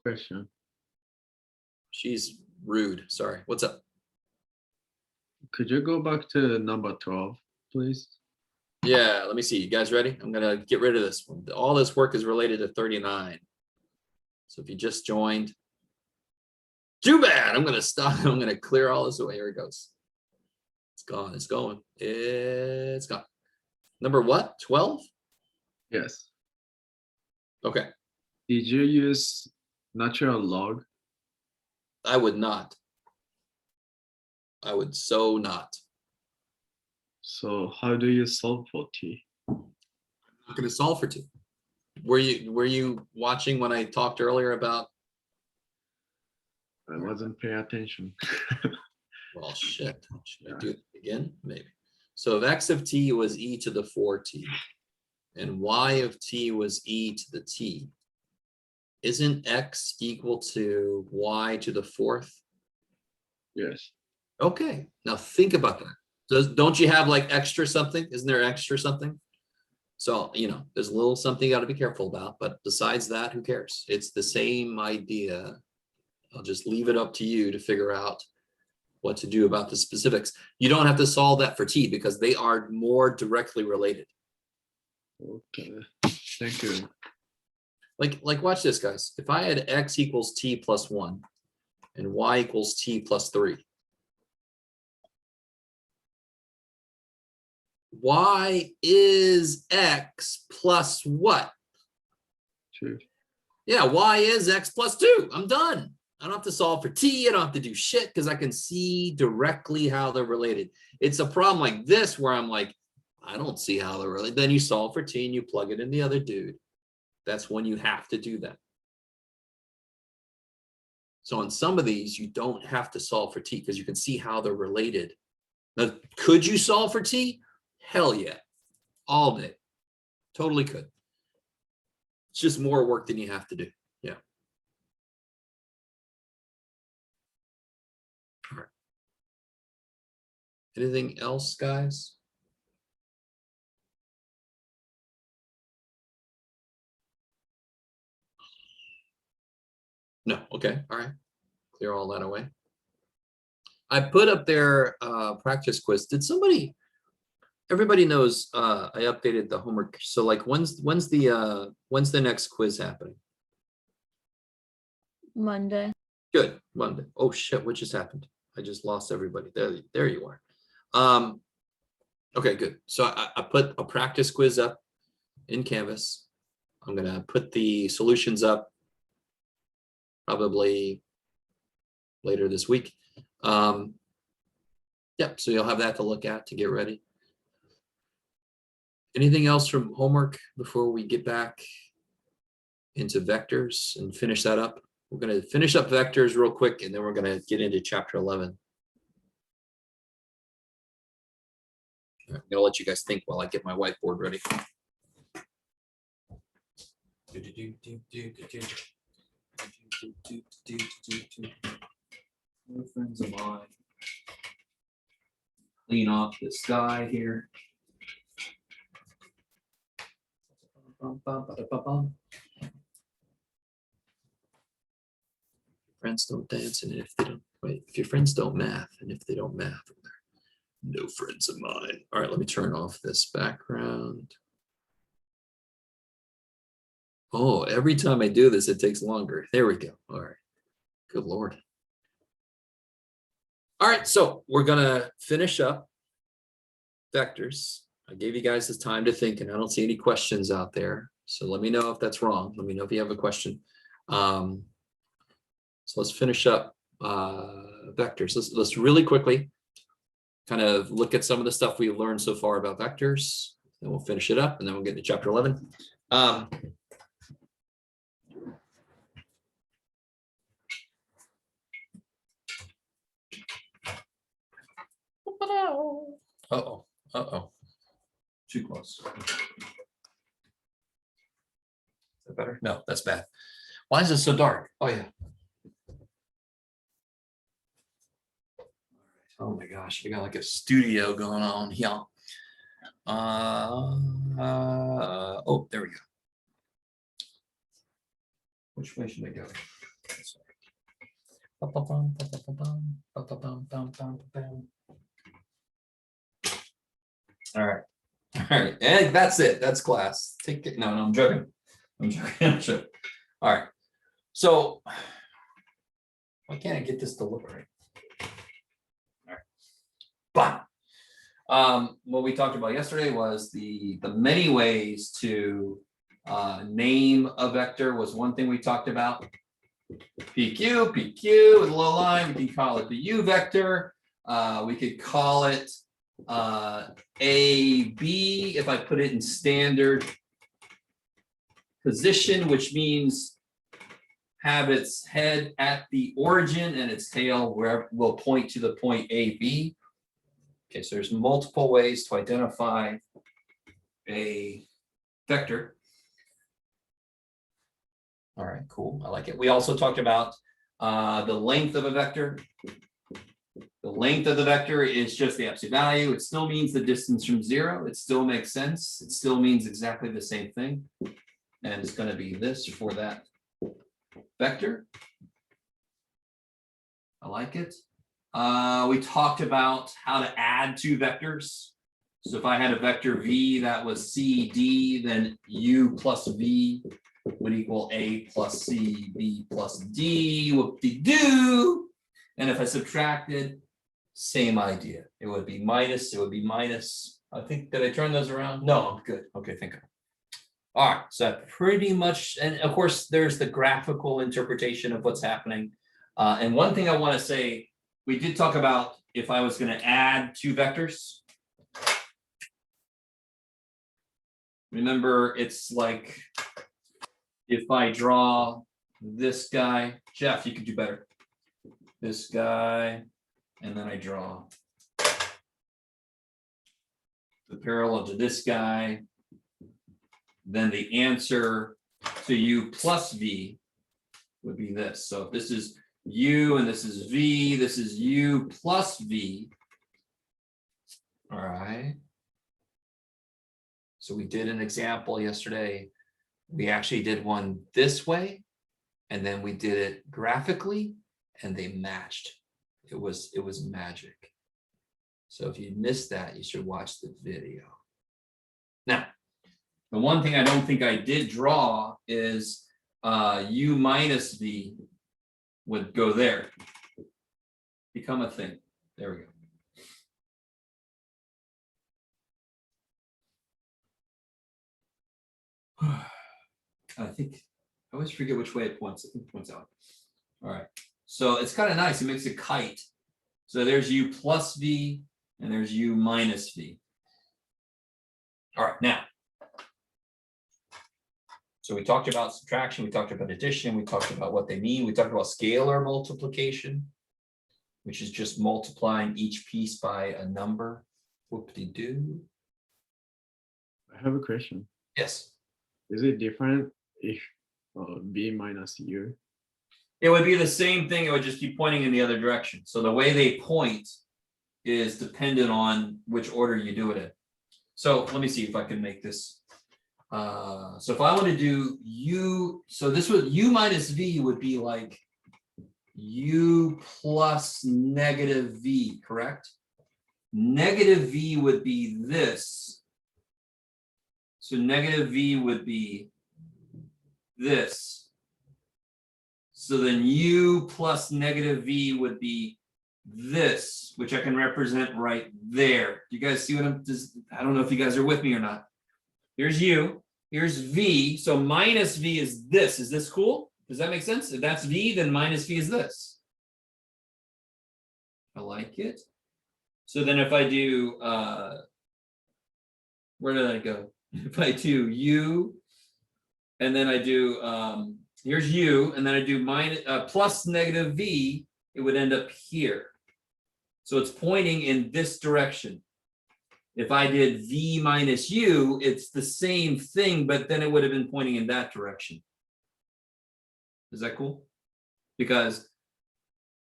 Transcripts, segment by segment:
Question. She's rude. Sorry. What's up? Could you go back to number 12, please? Yeah, let me see. You guys ready? I'm going to get rid of this one. All this work is related to 39. So if you just joined, too bad. I'm going to stop. I'm going to clear all this away. Here it goes. It's gone. It's going. It's gone. Number what? 12? Yes. Okay. Did you use natural log? I would not. I would so not. So how do you solve for t? I'm not going to solve for t. Were you watching when I talked earlier about? I wasn't paying attention. Well, shit. Should I do it again? Maybe. So if x of t was e to the 4t, and y of t was e to the t, isn't x equal to y to the 4th? Yes. Okay. Now think about that. Don't you have like extra something? Isn't there extra something? So, there's a little something you got to be careful about, but besides that, who cares? It's the same idea. I'll just leave it up to you to figure out what to do about the specifics. You don't have to solve that for t because they are more directly related. Okay. Thank you. Like watch this, guys. If I had x equals t plus 1 and y equals t plus 3, y is x plus what? 2. Yeah, y is x plus 2. I'm done. I don't have to solve for t. I don't have to do shit because I can see directly how they're related. It's a problem like this where I'm like, I don't see how they're related. Then you solve for t and you plug it in the other dude. That's when you have to do that. So on some of these, you don't have to solve for t because you can see how they're related. Now, could you solve for t? Hell yeah. All day. Totally could. It's just more work than you have to do. Yeah. All right. Anything else, guys? No. Okay. All right. Clear all that away. I put up their practice quiz. Did somebody? Everybody knows I updated the homework. So like, when's the next quiz happening? Monday. Good. Monday. Oh shit! What just happened? I just lost everybody. There you are. Okay, good. So I put a practice quiz up in Canvas. I'm gonna put the solutions up probably later this week. Yep, so you'll have that to look at to get ready. Anything else from homework before we get back into vectors and finish that up? We're gonna finish up vectors real quick and then we're gonna get into chapter 11. I'm gonna let you guys think while I get my whiteboard ready. Friends of mine. Clean off the sky here. Friends don't dance, and if they don't wait, if your friends don't math, and if they don't math, they're no friends of mine. All right, let me turn off this background. Oh, every time I do this, it takes longer. There we go. All right. Good Lord. All right, so we're gonna finish up vectors. I gave you guys this time to think, and I don't see any questions out there. So let me know if that's wrong. Let me know if you have a question. So let's finish up vectors. Let's really quickly kind of look at some of the stuff we've learned so far about vectors. Then we'll finish it up, and then we'll get to chapter 11. Uh-oh. Uh-oh. Too close. Is that better? No, that's bad. Why is it so dark? Oh, yeah. Oh my gosh, we got like a studio going on here. Oh, there we go. Which way should I go? All right. All right. And that's it. That's class. Take it. No, I'm joking. I'm joking. I'm joking. All right. So why can't I get this to look right? All right. But what we talked about yesterday was the many ways to name a vector was one thing we talked about. PQ with a low line, we can call it the U vector. We could call it AB if I put it in standard position, which means have its head at the origin and its tail where will point to the point AB. Okay, so there's multiple ways to identify a vector. All right, cool. I like it. We also talked about the length of a vector. The length of the vector is just the absolute value. It still means the distance from zero. It still makes sense. It still means exactly the same thing. And it's going to be this for that vector. I like it. We talked about how to add two vectors. So if I had a vector v that was CD, then u plus v would equal a plus c, b plus d, whoop-de-doo. And if I subtracted, same idea. It would be minus, I think, did I turn those around? No, I'm good. Okay, thank you. All right, so that pretty much, and of course, there's the graphical interpretation of what's happening. And one thing I want to say, we did talk about if I was going to add two vectors. Remember, it's like if I draw this guy, Jeff, you could do better. This guy, and then I draw the parallel to this guy, then the answer to u plus v would be this. So if this is u and this is v, this is u plus v. All right. So we did an example yesterday. We actually did one this way, and then we did it graphically, and they matched. It was magic. So if you missed that, you should watch the video. Now, the one thing I don't think I did draw is u minus v would go there. Become a thing. There we go. I think I always forget which way it points. I think it points out. All right. So it's kind of nice. It makes a kite. So there's u plus v and there's u minus v. All right. Now, so we talked about subtraction. We talked about addition. We talked about what they mean. We talked about scalar multiplication, which is just multiplying each piece by a number. Whoop-de-doo. I have a question. Yes. Is it different if b minus u? It would be the same thing. It would just keep pointing in the other direction. So the way they point is dependent on which order you do it in. So let me see if I can make this. So if I want to do u, so this would u minus v would be like u plus negative v, correct? Negative v would be this. So negative v would be this. So then u plus negative v would be this, which I can represent right there. Do you guys see what I'm just, I don't know if you guys are with me or not. Here's u, here's v. So minus v is this. Is this cool? Does that make sense? If that's v, then minus v is this. I like it. So then if I do, where did I go? If I do u, and then I do, here's u, and then I do minus, plus negative v, it would end up here. So it's pointing in this direction. If I did v minus u, it's the same thing, but then it would have been pointing in that direction. Is that cool? Because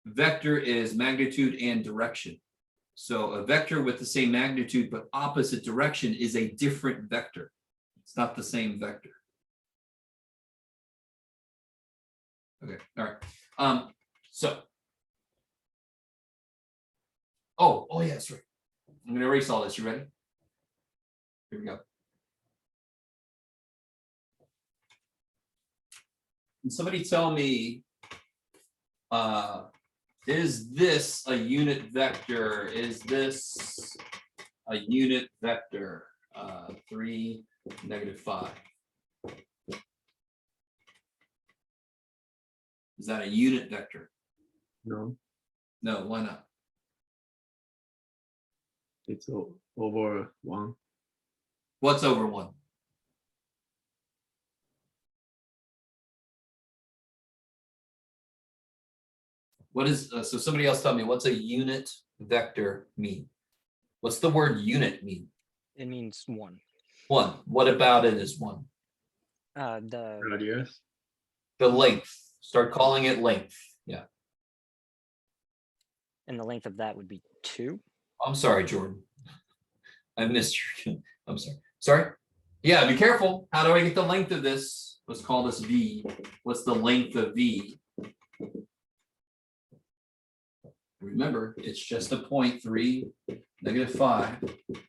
vector is magnitude and direction. So a vector with the same magnitude but opposite direction is a different vector. It's not the same vector. Okay, all right. So. Oh yeah, that's right. I'm gonna erase all this. You ready? Here we go. Can somebody tell me, is this a unit vector? Is this a unit vector? 3, -5. Is that a unit vector? No, No, why not? it's over 1. What's over 1? What is, so somebody else tell me, what's a unit vector mean? What's the word unit mean? It means 1. 1. What about it is 1? The Radius. The length. Start calling it length. Yeah. and the length of that would be 2. I'm sorry, Jordan. I missed your. I'm sorry. Sorry? Yeah, be careful. How do I get the length of this? Let's call this V. What's the length of V? Remember, it's just a point 3, -5. If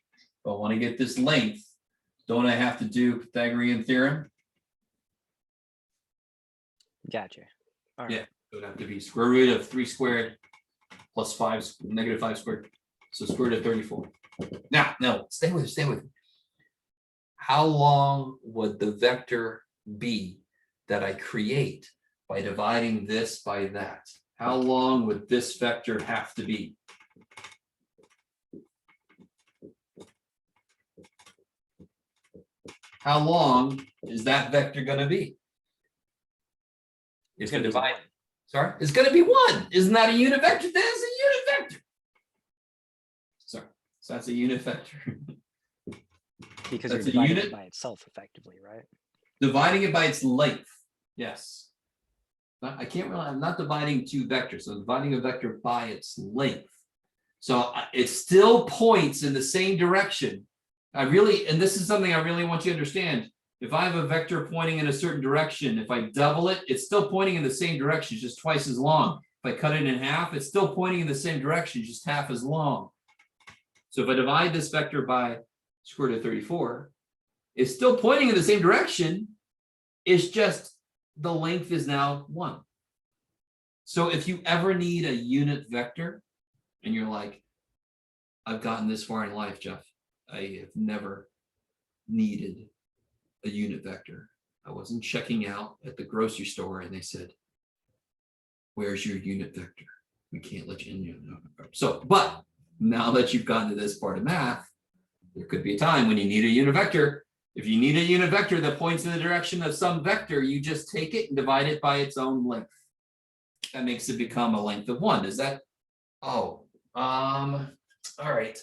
I want to get this length, don't I have to do Pythagorean theorem? Gotcha. All right. Yeah, it would have to be square root of 3 squared plus 5, -5 squared. So square root of 34. Now, stay with me. How long would the vector be that I create by dividing this by that? How long would this vector have to be? How long is that vector going to be? It's going to divide. Sorry, it's going to be 1. Isn't that a unit vector? That is a unit vector. Sorry, so that's a unit vector. Because That's you're a dividing unit? it by itself effectively, right? Dividing it by its length. Yes. I can't really, I'm not dividing 2 vectors. I'm dividing a vector by its length. So it still points in the same direction. And this is something I really want you to understand. If I have a vector pointing in a certain direction, if I double it, it's still pointing in the same direction, just twice as long. If I cut it in half, it's still pointing in the same direction, just half as long. So if I divide this vector by square root of 34, it's still pointing in the same direction. It's just the length is now 1. So if you ever need a unit vector and you're like, I've gotten this far in life, Jeff, I have never needed a unit vector. I wasn't checking out at the grocery store and they said, where's your unit vector? We can't let you in. So, but now that you've gotten to this part of math, there could be a time when you need a unit vector. If you need a unit vector that points in the direction of some vector, you just take it and divide it by its own length. That makes it become a length of 1. Is that? Oh, all right.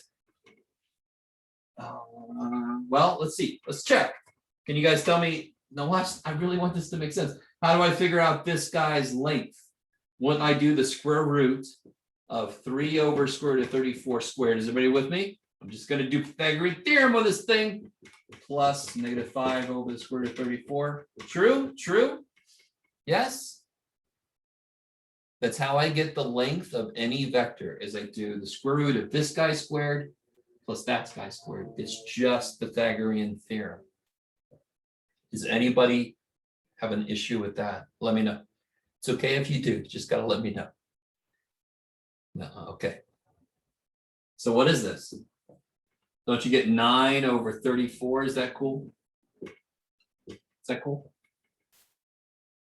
Well, let's see. Let's check. Can you guys tell me? No, watch. I really want this to make sense. How do I figure out this guy's length? Wouldn't I do the square root of 3 over square root of 34 squared? Is everybody with me? I'm just going to do Pythagorean theorem with this thing. Plus -5 over the square root of 34. True? True? Yes? That's how I get the length of any vector, is I do the square root of this guy squared plus that guy squared. It's just Pythagorean theorem. Does anybody have an issue with that? Let me know. It's okay if you do, just gotta let me know. No, okay. So what is this? Don't you get 9 over 34? Is that cool? Is that cool?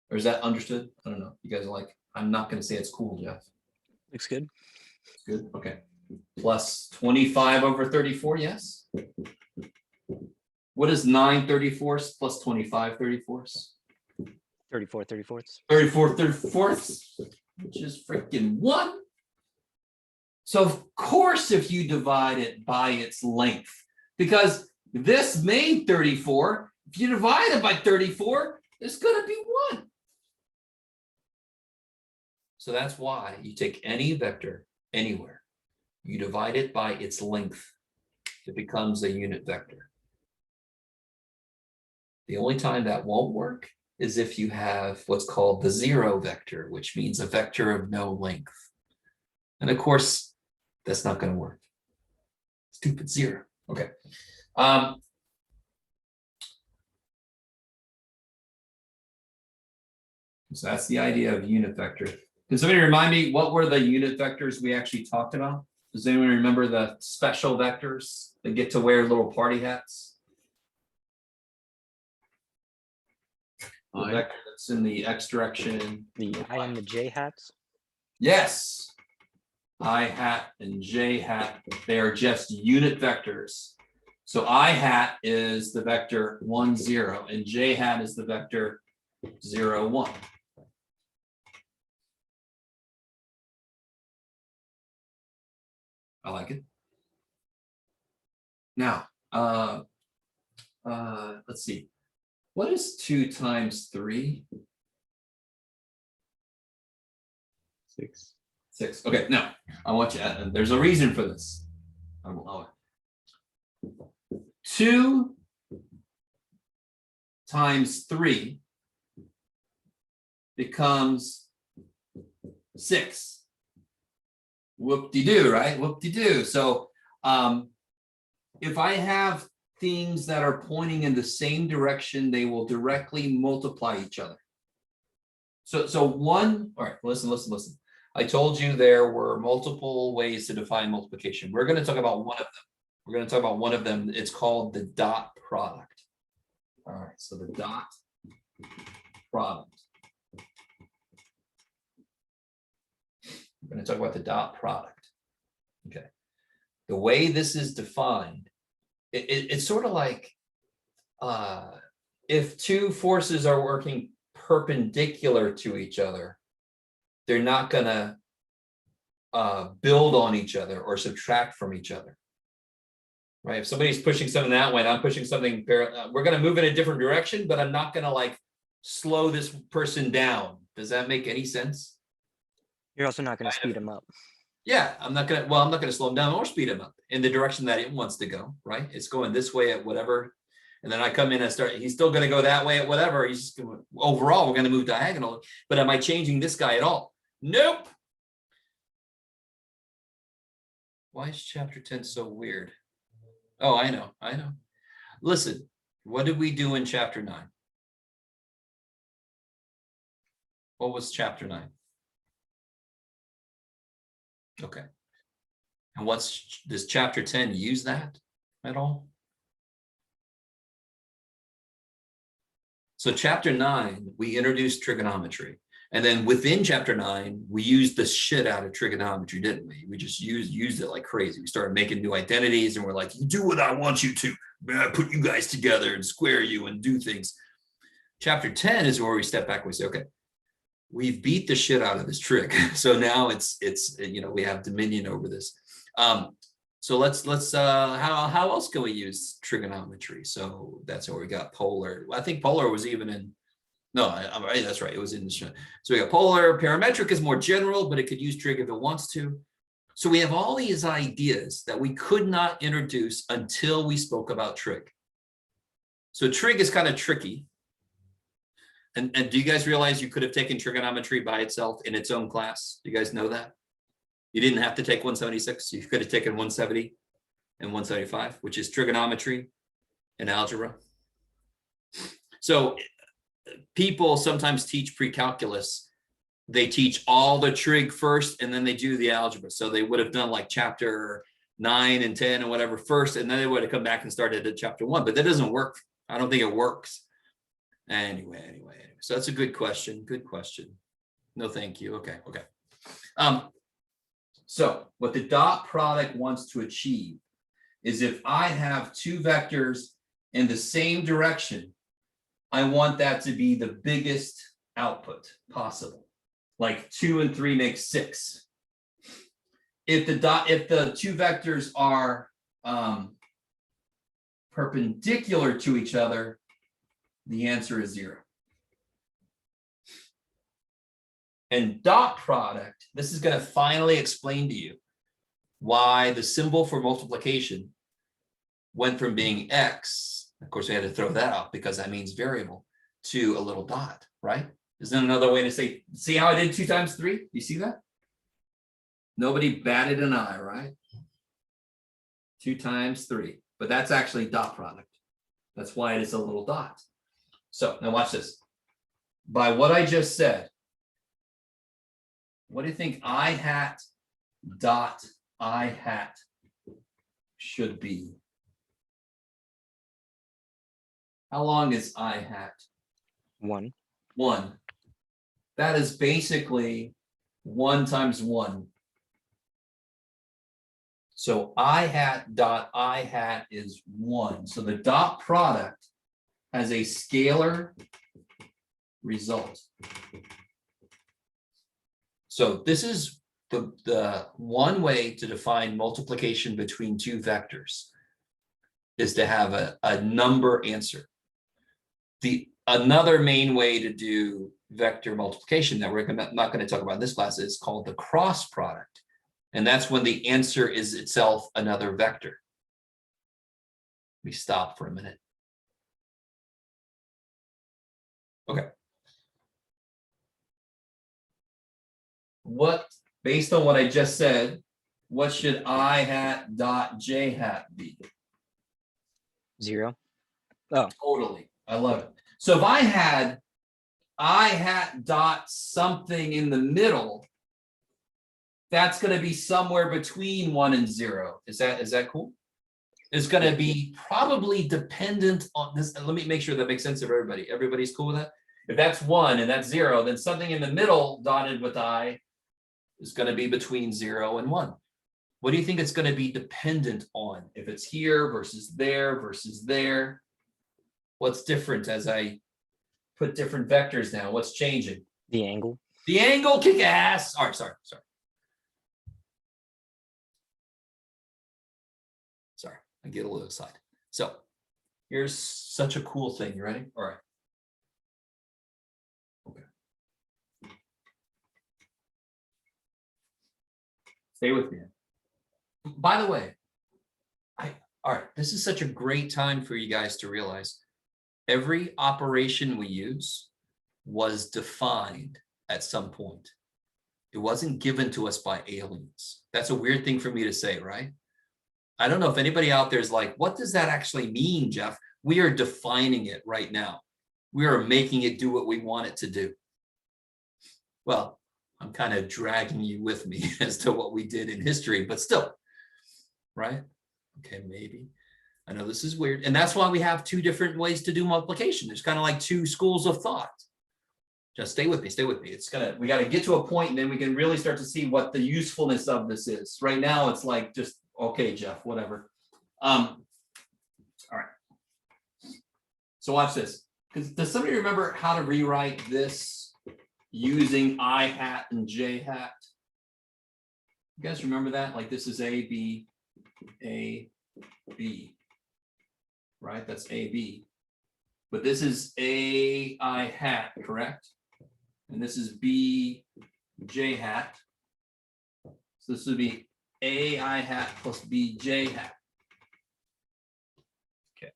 Or is that understood? I don't know. You guys are like, I'm not going to say it's cool, Jeff. Looks good. It's good. Okay. Plus 25 over 34. Yes. What is 9 34ths plus 25 34ths? 34 34ths. 34 34ths, which is freaking 1. So of course, if you divide it by its length, because this made 34, if you divide it by 34, it's going to be 1. So that's why you take any vector anywhere, you divide it by its length, it becomes a unit vector. The only time that won't work is if you have what's called the zero vector, which means a vector of no length. And of course, that's not going to work. Stupid zero. Okay. So that's the idea of unit vector. Can somebody remind me what were the unit vectors we actually talked about? Does anyone remember the special vectors that get to wear little party hats? The vector that's in the x direction. The I and the J hats. Yes. I hat and j hat, they are just unit vectors. So I hat is the vector 1, 0, and j hat is the vector 0, 1. I like it. Now, let's see. What is 2 times 3? 6. 6. Okay, now I want you. There's a reason for this. 2 times 3 becomes 6. Whoop-de-doo, right? Whoop-de-doo. So if I have things that are pointing in the same direction, they will directly multiply each other. So one, all right, listen. I told you there were multiple ways to define multiplication. We're going to talk about one of them. We're going to talk about one of them. It's called the dot product. All right, so the dot product. We're going to talk about the dot product. Okay. The way this is defined, it's sort of like if two forces are working perpendicular to each other, they're not going to build on each other or subtract from each other. Right? If somebody's pushing something that way, and I'm pushing something parallel, we're going to move in a different direction, but I'm not going to like slow this person down. Does that make any sense? You're also not going to speed them up. Yeah, I'm not going to slow him down or speed him up in the direction that it wants to go, right? It's going this way at whatever. And then I come in and start, he's still going to go that way at whatever. He's just going, overall, we're going to move diagonal. But am I changing this guy at all? Nope. Why is chapter 10 so weird? Oh, I know. Listen, what did we do in chapter 9? What was chapter 9? Okay. And does chapter 10 use that at all? So chapter 9, we introduced trigonometry. And then within chapter 9, we used the shit out of trigonometry, didn't we? We just used it like crazy. We started making new identities and we're like, you do what I want you to. Put you guys together and square you and do things. Chapter 10 is where we step back and we say, okay, we've beat the shit out of this trig. So now it's we have dominion over this. So let's how else can we use trigonometry? So that's where we got polar. I think polar was even in, no, I'm right, that's right, it was in the, so we got polar. Parametric is more general, but it could use trig if it wants to. So we have all these ideas that we could not introduce until we spoke about trig. So trig is kind of tricky. And do you guys realize you could have taken trigonometry by itself in its own class? Do you guys know that? You didn't have to take 176. You could have taken 170 and 175, which is trigonometry and algebra. So people sometimes teach pre-calculus. They teach all the trig first, and then they do the algebra. So they would have done like chapter 9 and 10 and whatever first, and then they would have come back and started at chapter 1. But that doesn't work. I don't think it works. Anyway. So that's a good question. Good question. No, thank you. Okay. So what the dot product wants to achieve is if I have two vectors in the same direction, I want that to be the biggest output possible. Like 2 and 3 make 6. If the two vectors are perpendicular to each other, the answer is 0. And dot product, this is going to finally explain to you why the symbol for multiplication went from being x, of course we had to throw that out because that means variable, to a little dot, right? Isn't another way to say, see how I did 2 times 3? You see that? Nobody batted an eye, right? 2 times 3, but that's actually dot product. That's why it is a little dot. So now watch this. By what I just said, what do you think I hat dot I hat should be? How long is I hat? 1. 1. That is basically 1 times 1. So I hat dot I hat is 1. So the dot product has a scalar result. So this is the one way to define multiplication between 2 vectors is to have a number answer. Another main way to do vector multiplication that we're not going to talk about in this class is called the cross product. And that's when the answer is itself another vector. We stop for a minute. Okay. Based on what I just said, what should I hat dot j hat be? 0. Oh, Totally. I love it. So if I had I hat dot something in the middle, that's going to be somewhere between 1 and 0. Is that cool? It's going to be probably dependent on this. Let me make sure that makes sense to everybody. Everybody's cool with that? If that's 1 and that's 0, then something in the middle dotted with I is going to be between 0 and 1. What do you think it's going to be dependent on? If it's here versus there versus there, what's different as I put different vectors now? What's changing? the angle. The angle, kick ass. All right, sorry. Sorry, I get a little excited. So here's such a cool thing. You ready? All right. Okay. Stay with me. By the way, all right, this is such a great time for you guys to realize every operation we use was defined at some point. It wasn't given to us by aliens. That's a weird thing for me to say, right? I don't know if anybody out there is like, what does that actually mean, Jeff? We are defining it right now. We are making it do what we want it to do. Well, I'm kind of dragging you with me as to what we did in history, but still, right? Okay, maybe. I know this is weird. And that's why we have 2 different ways to do multiplication. There's kind of like 2 schools of thought. Just stay with me, stay with me. We got to get to a point and then we can really start to see what the usefulness of this is. Right now, it's like just, okay, Jeff, whatever. All right. So watch this. Does somebody remember how to rewrite this using I hat and j hat? You guys remember that? Like this is A, B, right? That's AB. But this is A I hat, correct? And this is B J hat. So this would be A I hat plus B J hat. Okay.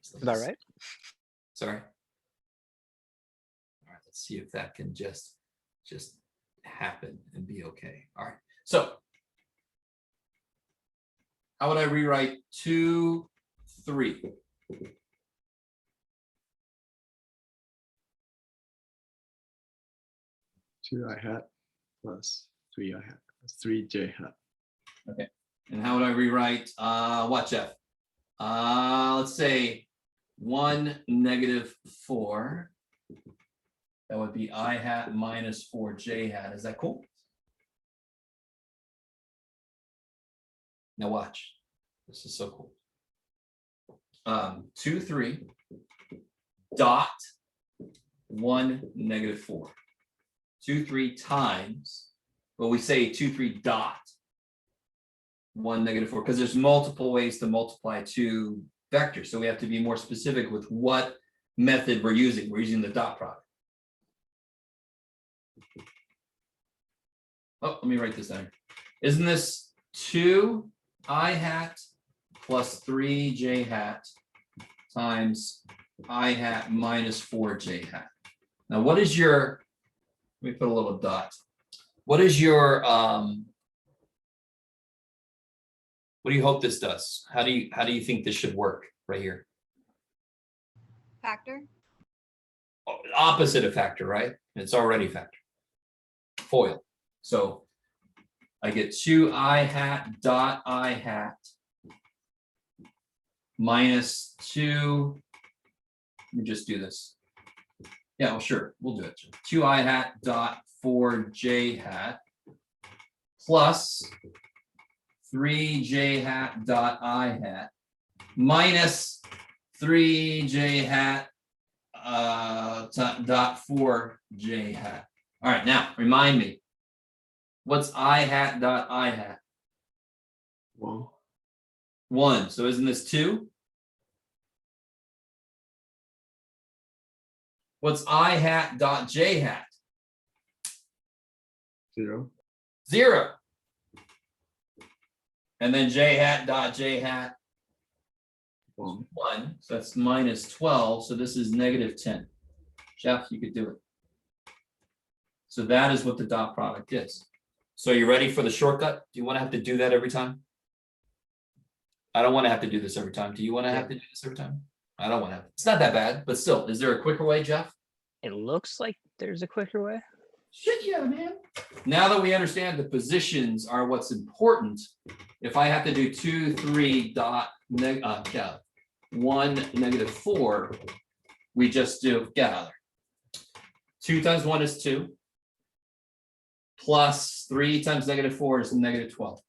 Is that right? Sorry. All right, let's see if that can just happen and be okay. All right. So how would I rewrite 2, 3? 2 I hat plus 3 I hat plus 3 j hat. Okay. And how would I rewrite what, Jeff? Let's say 1, -4. That would be I hat minus 4 j hat. Is that cool? Now watch. This is so cool. 2, 3 dot 1, -4. 2, 3 times. Well, we say 2, 3 dot 1, -4 because there's multiple ways to multiply 2 vectors. So we have to be more specific with what method we're using. We're using the dot product. Oh, let me write this down. Isn't this 2 I hat plus 3j hat times I hat minus 4j hat. Now, what is your, let me put a little dot. What is your, what do you hope this does? How do you think this should work right here? Factor. Opposite of factor, right? It's already factor. FOIL. So I get 2I hat dot I hat minus 2. Let me just do this. Yeah, well, sure, we'll do it. 2I hat dot 4j hat plus 3j hat dot I hat minus 3j hat dot 4j hat. All right, now remind me, what's I hat dot I hat? Well, 1. So isn't this 2? What's I hat dot j hat? 0. 0. And then j hat dot j hat 1. 1. So that's minus 12. So this is negative 10. Jeff, you could do it. So that is what the dot product is. So you ready for the shortcut? Do you want to have to do that every time? I don't want to have to do this every time. Do you want to have to do this every time? I don't want to have. It's not that bad, but still, is there a quicker way, Jeff? It looks like there's a quicker way. Shit, yeah, man. Now that we understand the positions are what's important, if I have to do 2, 3 dot 1 negative 4, we just do get out of there. 2 times 1 is 2. Plus 3 times negative 4 is negative 12.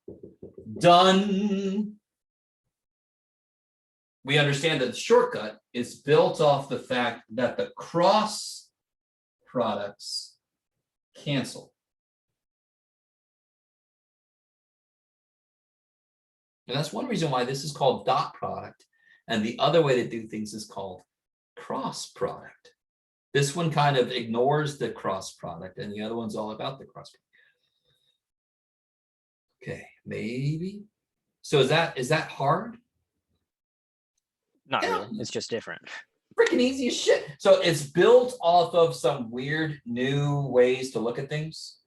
Done. We understand that the shortcut is built off the fact that the cross products cancel. And that's one reason why this is called dot product. And the other way to do things is called cross product. This one kind of ignores the cross product, and the other one's all about the cross product. Okay, maybe. So is that hard? Not Yeah. really. It's just different. Freaking easy as shit. So it's built off of some weird new ways to look at things.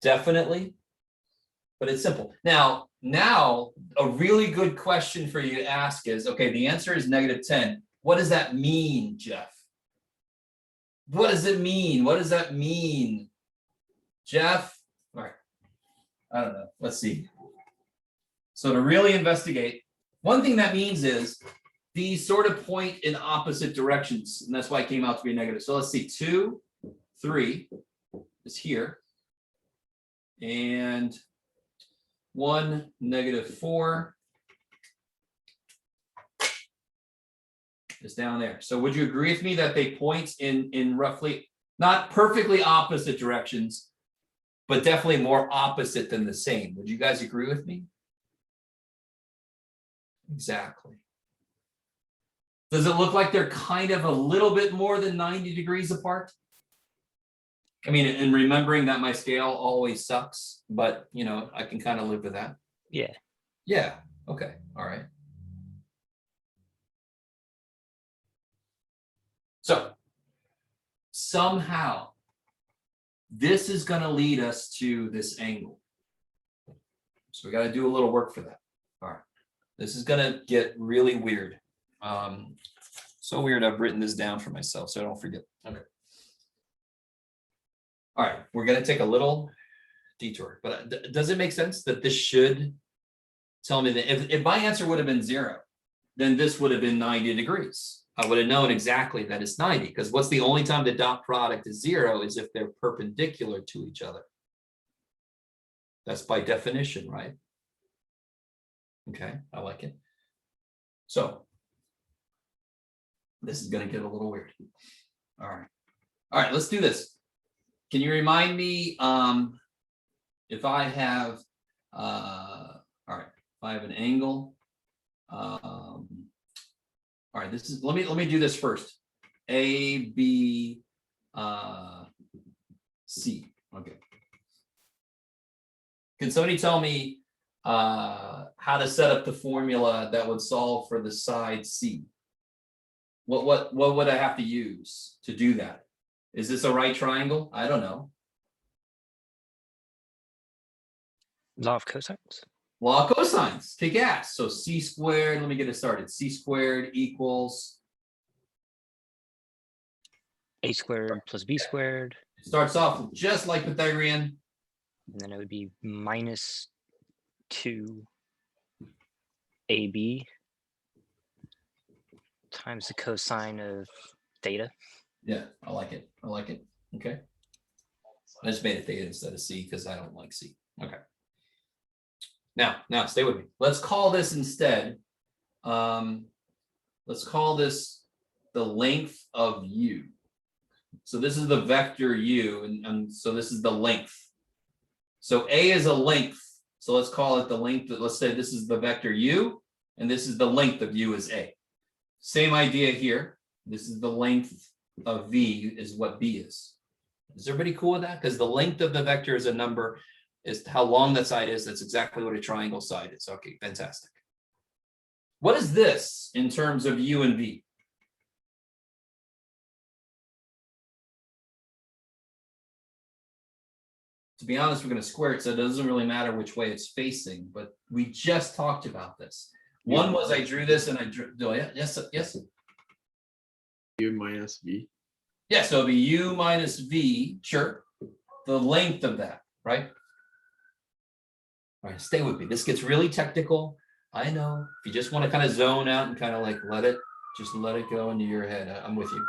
Definitely. But it's simple. Now, a really good question for you to ask is, okay, the answer is negative 10. What does that mean, Jeff? What does it mean? What does that mean? Jeff? All right. I don't know. Let's see. So to really investigate, one thing that means is these sort of point in opposite directions, and that's why it came out to be negative. So let's see, 2, 3 is here, and 1, negative 4 is down there. So would you agree with me that they point in roughly, not perfectly opposite directions, but definitely more opposite than the same? Would you guys agree with me? Exactly. Does it look like they're kind of a little bit more than 90 degrees apart? I mean, and remembering that my scale always sucks, but you know, I can kind of live with that. Yeah. Yeah. Okay. All right. So somehow this is going to lead us to this angle. So we got to do a little work for that. All right. This is going to get really weird. So weird. I've written this down for myself so I don't forget. Okay. All right. We're going to take a little detour, but does it make sense that this should tell me that if my answer would have been 0, then this would have been 90 degrees. I would have known exactly that it's 90, because what's the only time the dot product is 0 is if they're perpendicular to each other. That's by definition, right? Okay, I like it. So this is going to get a little weird. All right, let's do this. Can you remind me if I have all right, if I have an angle, all right, this is, let me do this first. A, B, C. Okay. Can somebody tell me how to set up the formula that would solve for the side C. What would I have to use to do that? Is this a right triangle? I don't know. Law of cosines. Law of cosines, kick ass. So C squared, let me get it started. C squared equals, A squared plus B squared. it starts off just like Pythagorean. And then it would be minus 2 AB times the cosine of theta. Yeah, I like it. I like it. Okay. I just made it theta instead of C because I don't like C. Okay. Now stay with me. Let's call this instead. Let's call this the length of U. So this is the vector U, and so this is the length. So A is a length. So let's call it the length. Let's say this is the vector U, and this is the length of U is A. Same idea here. This is the length of V is what B is. Is everybody cool with that? Because the length of the vector is a number, is how long that side is. That's exactly what a triangle side is. Okay, fantastic. What is this in terms of U and V? To be honest, we're going to square it, so it doesn't really matter which way it's facing, but we just talked about this. One was I drew this and I drew, oh yeah, yes. U minus V. Yeah, so it'll be U minus V, sure. The length of that, right? All right, stay with me. This gets really technical. I know. If you just want to kind of zone out and kind of like just let it go into your head. I'm with you.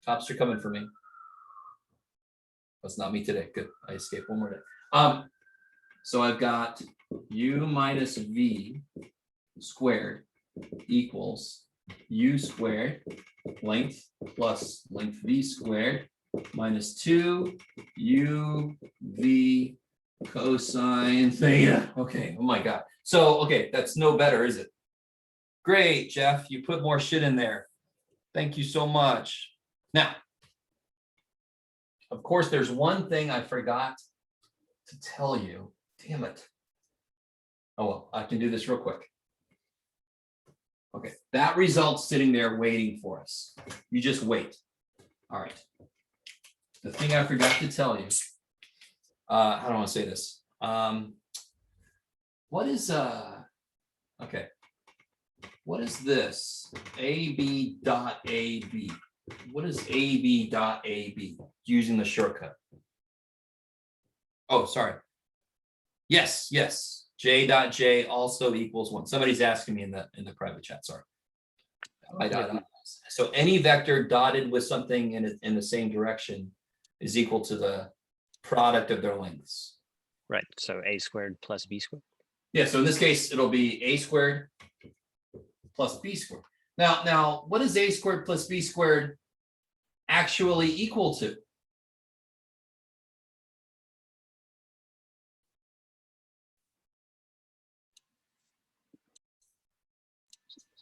Cops are coming for me. That's not me today. Good. I escaped one more day. So I've got U minus V squared equals U squared length plus length V squared minus 2 U V cosine theta. Okay. Oh my God. So, okay. That's no better, is it? Great, Jeff. You put more shit in there. Thank you so much. Now, of course, there's one thing I forgot to tell you. Damn it. Oh, well, I can do this real quick. Okay, that result's sitting there waiting for us. You just wait. All right. The thing I forgot to tell you, how do I want to say this? What is, okay. What is this? AB dot AB. What is AB dot AB using the shortcut? Oh, sorry. Yes. J dot J also equals 1. Somebody's asking me in the private chat. Sorry. So any vector dotted with something in the same direction is equal to the product of their lengths. Right. So A squared plus B squared. Yeah. So in this case, it'll be A squared plus B squared. Now, what is A squared plus B squared actually equal to?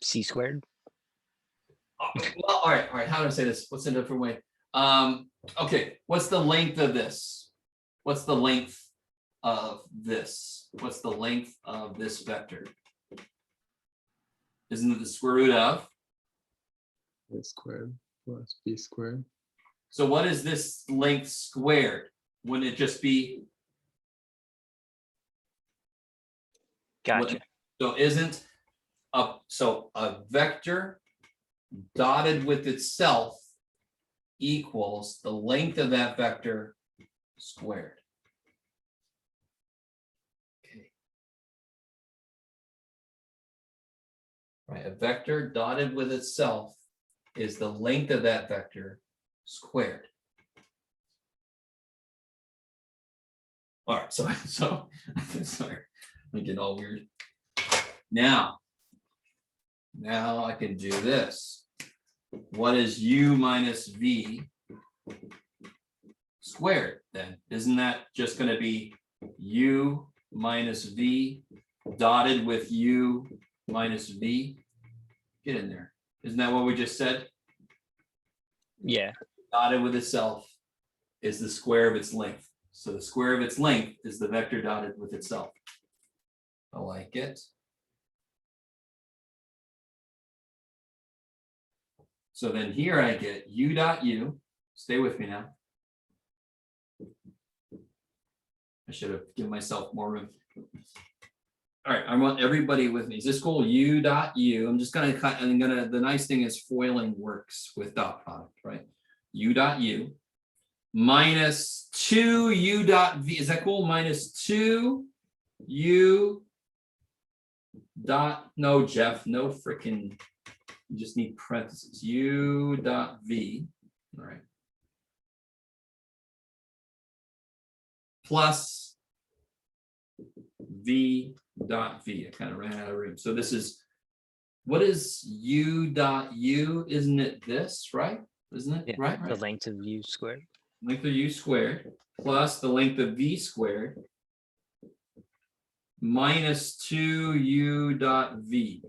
C squared. Well, all right. How do I say this? What's a different way? Okay. What's the length of this? What's the length of this? What's the length of this vector? Isn't it the square root of? A squared plus B squared. So what is this length squared? Wouldn't it just be? Gotcha. So isn't a vector dotted with itself equals the length of that vector squared. Okay. Right, a vector dotted with itself is the length of that vector squared. All right, so sorry, I'm getting all weird. Now I can do this. What is U minus V squared then? Isn't that just going to be U minus V dotted with U minus V? Get in there. Isn't that what we just said? Yeah. Dotted with itself is the square of its length. So the square of its length is the vector dotted with itself. I like it. So then here I get u dot u. Stay with me now. I should have given myself more room. All right, I want everybody with me. Is this cool? U dot u. I'm just gonna cut. I'm gonna. The nice thing is foiling works with dot product, right? U dot u minus 2 u dot v. Is that cool? Minus 2 u dot. No, Jeff. No freaking. You just need parentheses. U dot v. All right. Plus v dot v. I kind of ran out of room. So this is, what is u dot u? Isn't it this, right? Isn't it? Yeah, Right. the length of u squared. Length of u squared plus the length of v squared minus 2 u dot v.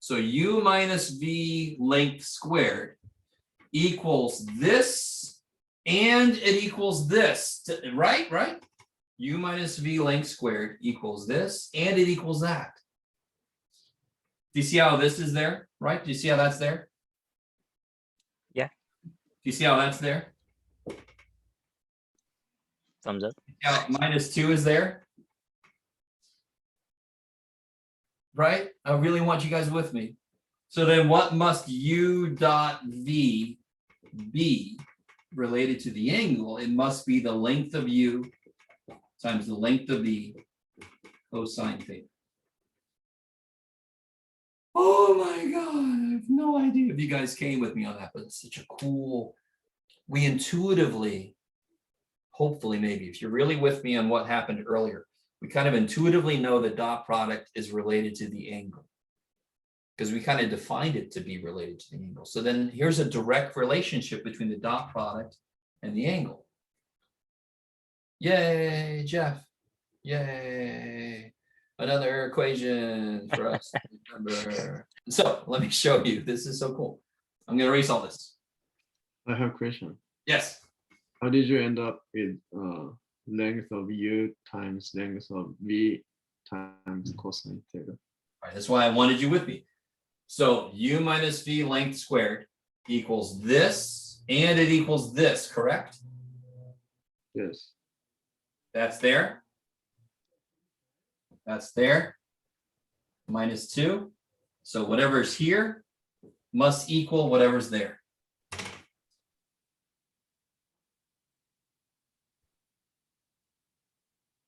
So u minus v length squared equals this, and it equals this, right? Right? U minus v length squared equals this, and it equals that. Do you see how this is there? Right? Do you see how that's there? Yeah. Do you see how that's there? Thumbs up. How minus 2 is there? Right? I really want you guys with me. So then what must u dot v be related to the angle? It must be the length of u times the length of v cosine theta. Oh my God, I have no idea if you guys came with me on that, but it's such a cool, we intuitively, hopefully maybe, if you're really with me on what happened earlier, we kind of intuitively know the dot product is related to the angle because we kind of defined it to be related to the angle. So then here's a direct relationship between the dot product and the angle. Yay, Jeff. Yay. Another equation for us to remember. So let me show you. This is so cool. I'm going to erase all this. I have a question. Yes. How did you end up with length of u times length of v times cosine theta? All right, that's why I wanted you with me. So u minus v length squared equals this, and it equals this, correct? Yes. That's there. That's there. Minus 2. So whatever's here must equal whatever's there.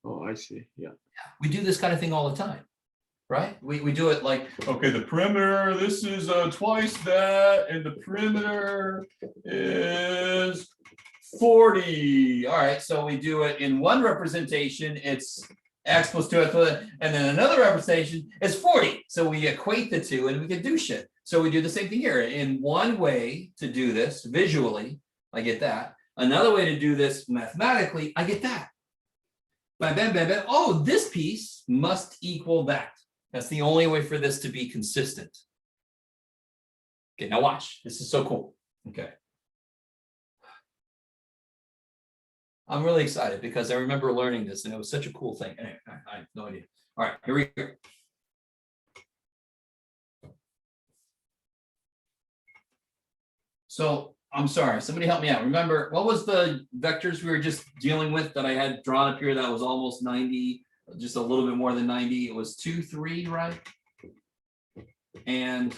Oh, I see. Yeah. We do this kind of thing all the time, right? We do it like, okay, the perimeter, this is twice that, and the perimeter is 40. All right, so we do it in one representation, it's x plus 2x plus, and then another representation is 40. So we equate the two and we can do shit. So we do the same thing here. In one way to do this visually, I get that. Another way to do this mathematically, I get that. Bam, bam, bam, bam. Oh, this piece must equal that. That's the only way for this to be consistent. Okay, now watch. This is so cool. Okay. I'm really excited because I remember learning this and it was such a cool thing. Anyway, I have no idea. All right, here we go. So I'm sorry, somebody help me out. Remember, what was the vectors we were just dealing with that I had drawn up here that was almost 90, just a little bit more than 90? It was 2, 3, right? And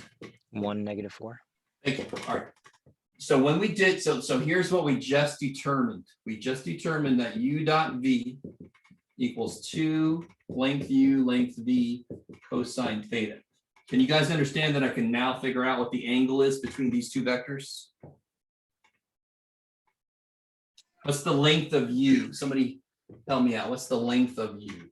1, -4. thank you. All right. So when we did, so here's what we just determined. We just determined that u dot v equals 2 length u length v cosine theta. Can you guys understand that I can now figure out what the angle is between these two vectors? What's the length of u? Somebody tell me out. What's the length of u?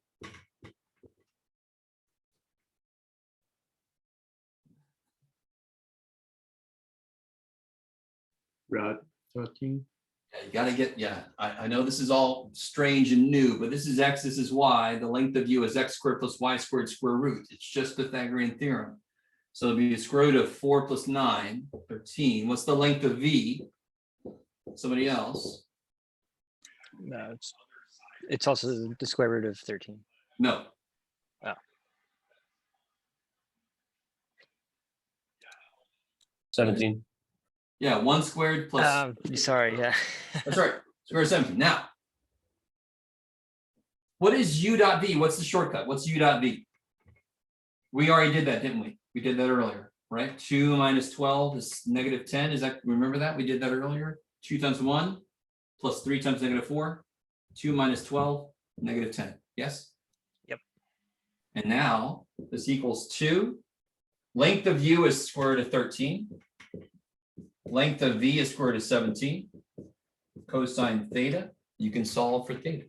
Rod 13. Yeah, you gotta get, yeah, I know this is all strange and new, but this is x, this is y. The length of u is x squared plus y squared square root. It's just Pythagorean theorem. So it'll be the square root of 4 plus 9, 13. What's the length of v? Somebody else? No, it's It's also the square root of 13. No. Oh. 17. Yeah, 1 squared plus. Sorry, yeah. That's right. Square root of 17. Now, what is u dot v? What's the shortcut? What's u dot v? We already did that, didn't we? We did that earlier, right? 2 minus 12 is negative 10. Is that, remember that? We did that earlier. 2 times 1 plus 3 times negative 4. 2 minus 12, negative 10. Yes? Yep. And now this equals 2. Length of u is square root of 13. Length of v is square root of 17. Cosine theta, you can solve for theta.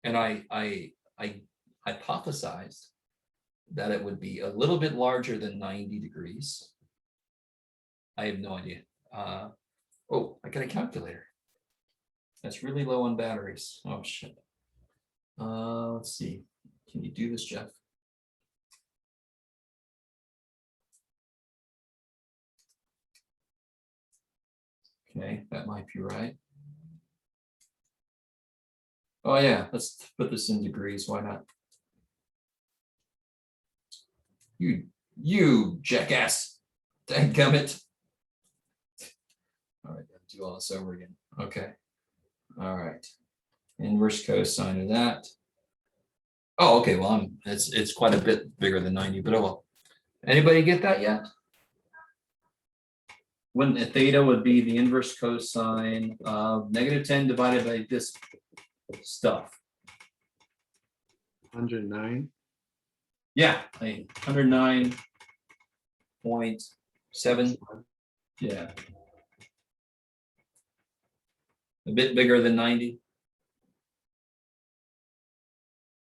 And I hypothesized that it would be a little bit larger than 90 degrees. I have no idea. Oh, I got a calculator. That's really low on batteries. Oh shit. Let's see. Can you do this, Jeff? Okay, that might be right. Oh yeah, let's put this in degrees. Why not? You jackass. Dadgummit. All right, gotta do all this over again. Okay. All right. Inverse cosine of that. Oh, okay. Well, it's quite a bit bigger than 90, but oh well. Anybody get that yet? When a theta would be the inverse cosine of negative 10 divided by this stuff. 109. Yeah, 109.7. Yeah. A bit bigger than 90.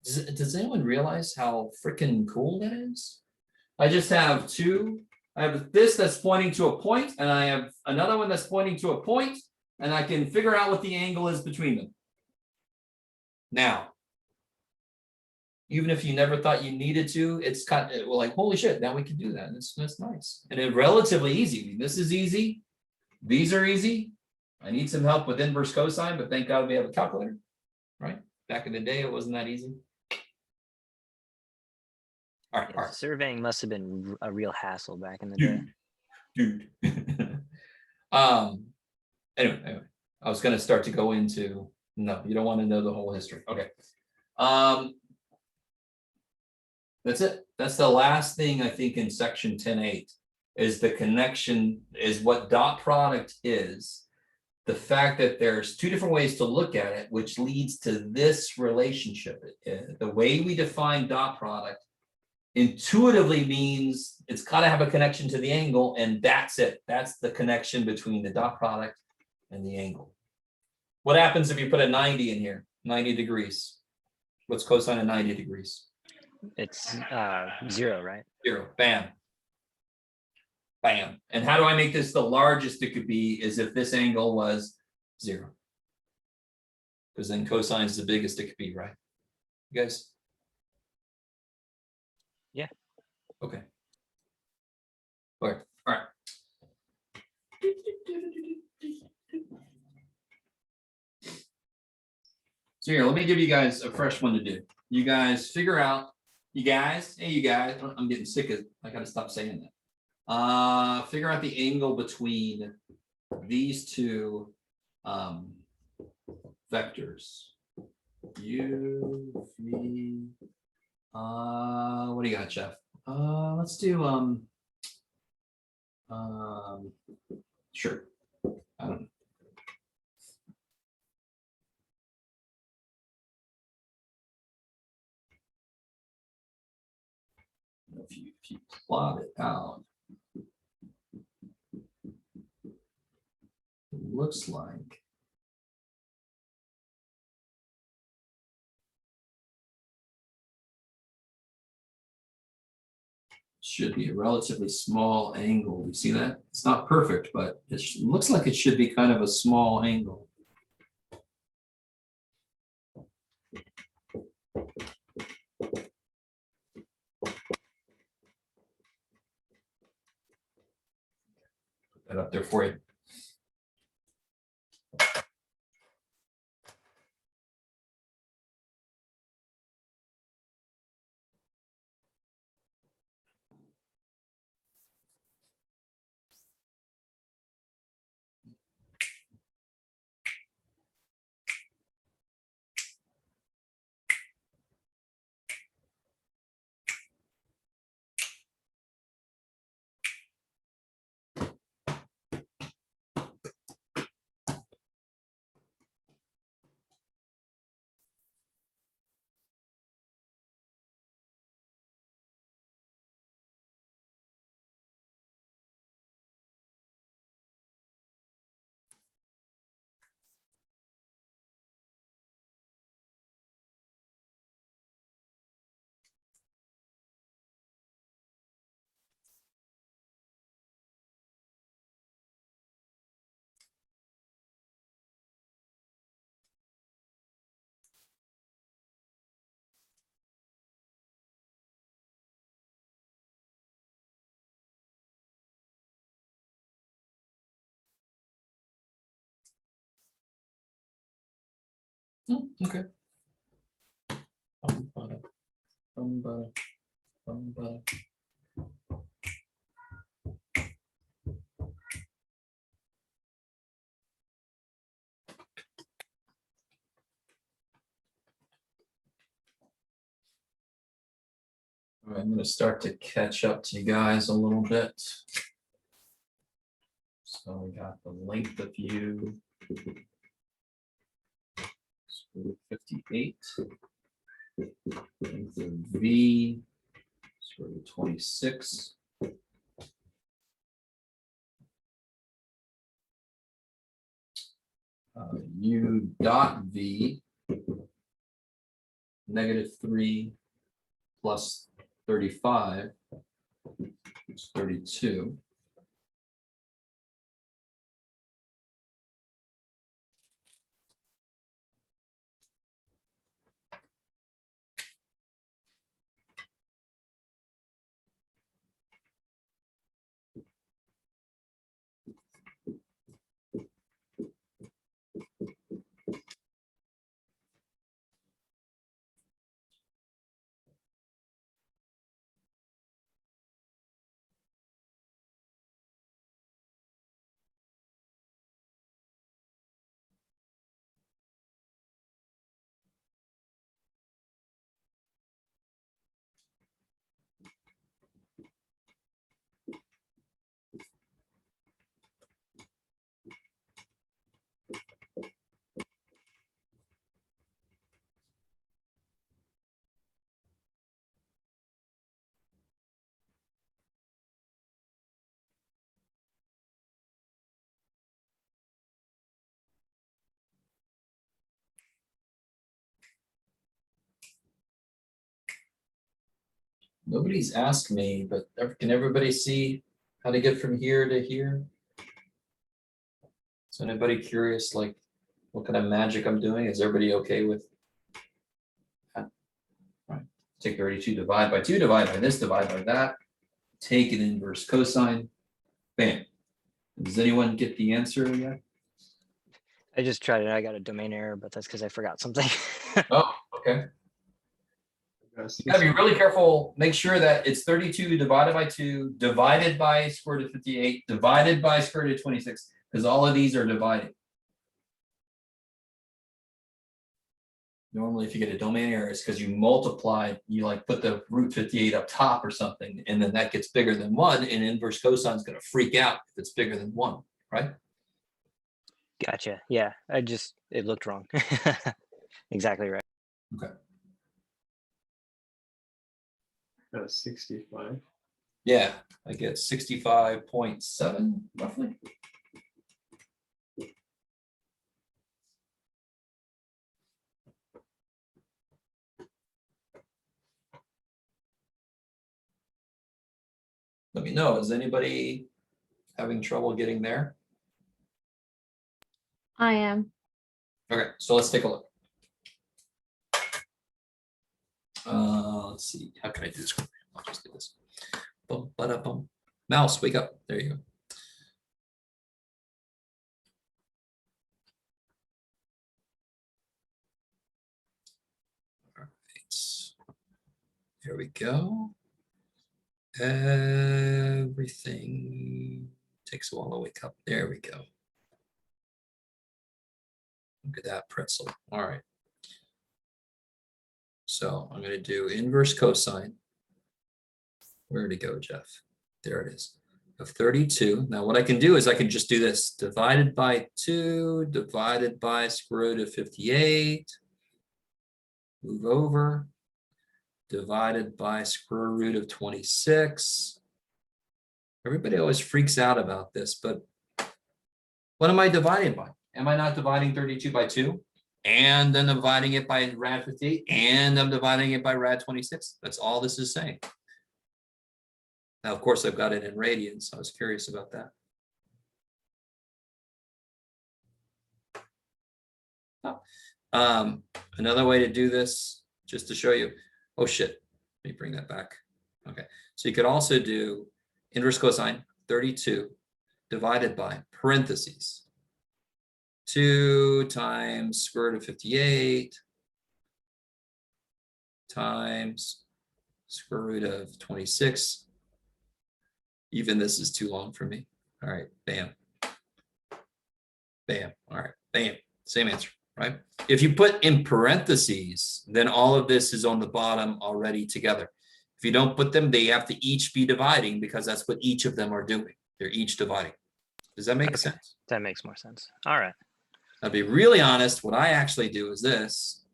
Does anyone realize how freaking cool that is? I just have I have this that's pointing to a point, and I have another one that's pointing to a point, and I can figure out what the angle is between them. Now, even if you never thought you needed to, it's kind of well, like, holy shit, now we can do that. That's nice. And it's relatively easy. I mean, this is easy. These are easy. I need some help with inverse cosine, but thank God we have a calculator, right? Back in the day, it wasn't that easy. All right, all right. Surveying must have been a real hassle back in the day. Dude. Anyway, I was going to start to go into, no, you don't want to know the whole history. Okay. That's it. That's the last thing I think in section 10.8 is the connection, is what dot product is. The fact that there's 2 different ways to look at it, which leads to this relationship. The way we define dot product intuitively means it's got to have a connection to the angle, and that's it. That's the connection between the dot product and the angle. What happens if you put a 90 in here? 90 degrees. What's cosine of 90 degrees? It's 0, right? 0. Bam. Bam. And how do I make this the largest it could be is if this angle was 0. Because then cosine is the biggest it could be, right? You guys? Yeah. Okay. All right. All right. So here, let me give you guys a fresh one to do. You guys figure out, hey you guys, I'm getting sick of, I gotta stop saying that. Figure out the angle between these 2 vectors. U, V, what do you got, Jeff? Let's do sure. I don't know. If you plot it out, it looks like should be a relatively small angle. You see that? It's not perfect, but it looks like it should be kind of a small angle. Put that up there for you. Okay. All right, I'm gonna start to catch up to you guys a little bit. So we got the length of view. 58. Length of V, square root of 26. U dot V, -3 plus 35 is 32. Nobody's asked me, but can everybody see how to get from here to here? Is anybody curious, like, what kind of magic I'm doing? Is everybody okay with that? All right. Take 32, divide by 2, divide by this, divide by that. Take an inverse cosine. Bam. Does anyone get the answer yet? I just tried it. I got a domain error, but that's because I forgot something. Oh, okay. Yes, You gotta be really careful. Make sure that it's 32 divided by 2, divided by square root of 58, divided by square root of 26, because all of these are divided. Normally, if you get a domain error, it's because you multiply, you like put the root 58 up top or something, and then that gets bigger than 1, and inverse cosine is going to freak out if it's bigger than 1, right? Gotcha. Yeah, it looked wrong. Exactly right. Okay. 65. Yeah, I get 65.7 roughly. Let me know. Is anybody having trouble getting there? I am. Okay, so let's take a look. Let's see. How can I do this? I'll just do this. Bum, ba-da-bum. Mouse, wake up. There you go. All right. Here we go. Everything takes a while to wake up. There we go. Look at that pretzel. All right. So I'm going to do inverse cosine. Where did it go, Jeff? There it is. Of 32. Now what I can do is I can just do this. Divided by 2, divided by square root of 58. Move over. Divided by square root of 26. Everybody always freaks out about this, but what am I dividing by? Am I not dividing 32 by 2? And then dividing it by rad 58, and I'm dividing it by rad 26. That's all this is saying. Now, of course, I've got it in radians, so I was curious about that. Another way to do this, just to show you, oh shit, let me bring that back. Okay, so you could also do inverse cosine 32 divided by parentheses 2 times square root of 58 times square root of 26. Even this is too long for me. All right, bam. Bam, all right, bam, same answer, right? If you put in parentheses, then all of this is on the bottom already together. If you don't put them, they have to each be dividing because that's what each of them are doing. They're each dividing. Does that make Okay. sense? That makes more sense. All right. I'll be really honest, what I actually do is this.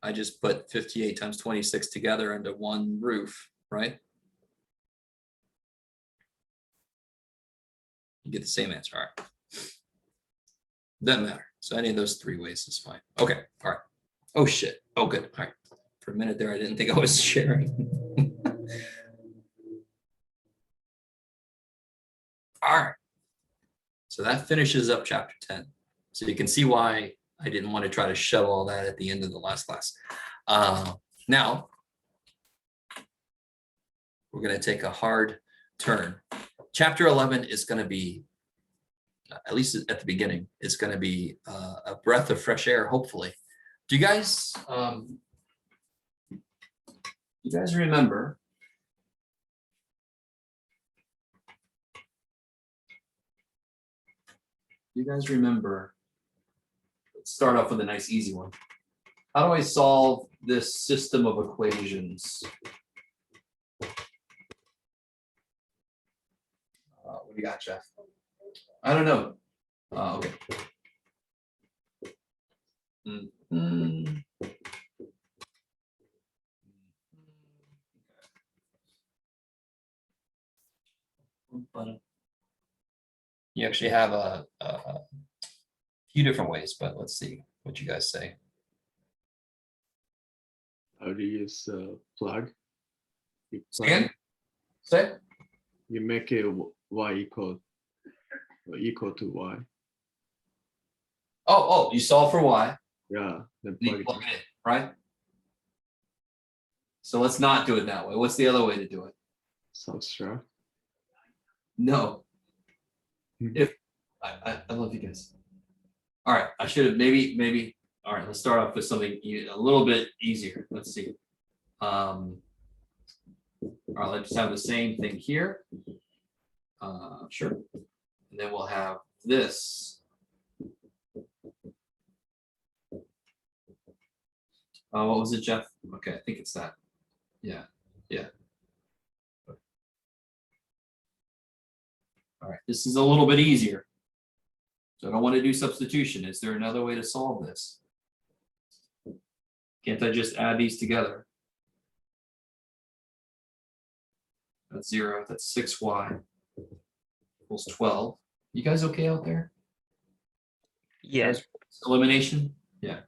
I just put 58 times 26 together under one roof, right? You get the same answer, all right. Doesn't matter. So any of those 3 ways is fine. Okay, all right. Oh shit, oh good, all right. For a minute there, I didn't think I was sharing. All right. So that finishes up chapter 10. So you can see why I didn't want to try to shuttle all that at the end of the last class. Now, we're going to take a hard turn. Chapter 11 is going to be, at least at the beginning, it's going to be a breath of fresh air, hopefully. Do you guys remember? You guys remember? Let's start off with a nice easy one. How do I solve this system of equations? What do you got, Jeff? I don't know. Okay. You actually have a few different ways, but let's see what you guys say. How do you use plug? You plug Again? Say? You make it y equal to y. Oh, you solve for y. Yeah, then You plug plug it. it in, right? So let's not do it that way. What's the other way to do it? Subtract. No. If I love you guys. All right, I should have maybe. All right, let's start off with something a little bit easier. Let's see. All right, let's have the same thing here. Sure. And then we'll have this. What was it, Jeff? Okay, I think it's that. Yeah. All right, this is a little bit easier. So I don't want to do substitution. Is there another way to solve this? Can't I just add these together? That's 0. That's 6y equals 12. You guys okay out there? Yeah. Guys, elimination? Yeah.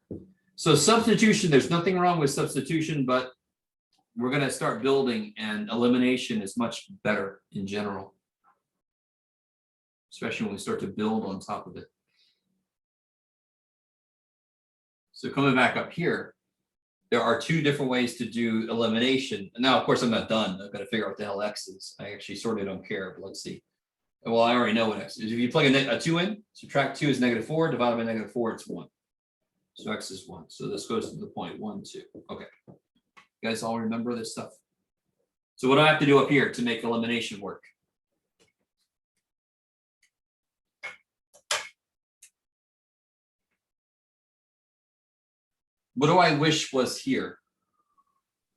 So substitution, there's nothing wrong with substitution, but we're going to start building, and elimination is much better in general, especially when we start to build on top of it. So coming back up here, there are 2 different ways to do elimination. And now, of course, I'm not done. I've got to figure out what the hell x is. I actually sort of don't care, but let's see. Well, I already know what x is. If you plug a 2 in, subtract 2 is -4, divide by -4, it's 1. So x is 1. So this goes to the point 1, 2. Okay. You guys all remember this stuff? So what do I have to do up here to make elimination work? What do I wish was here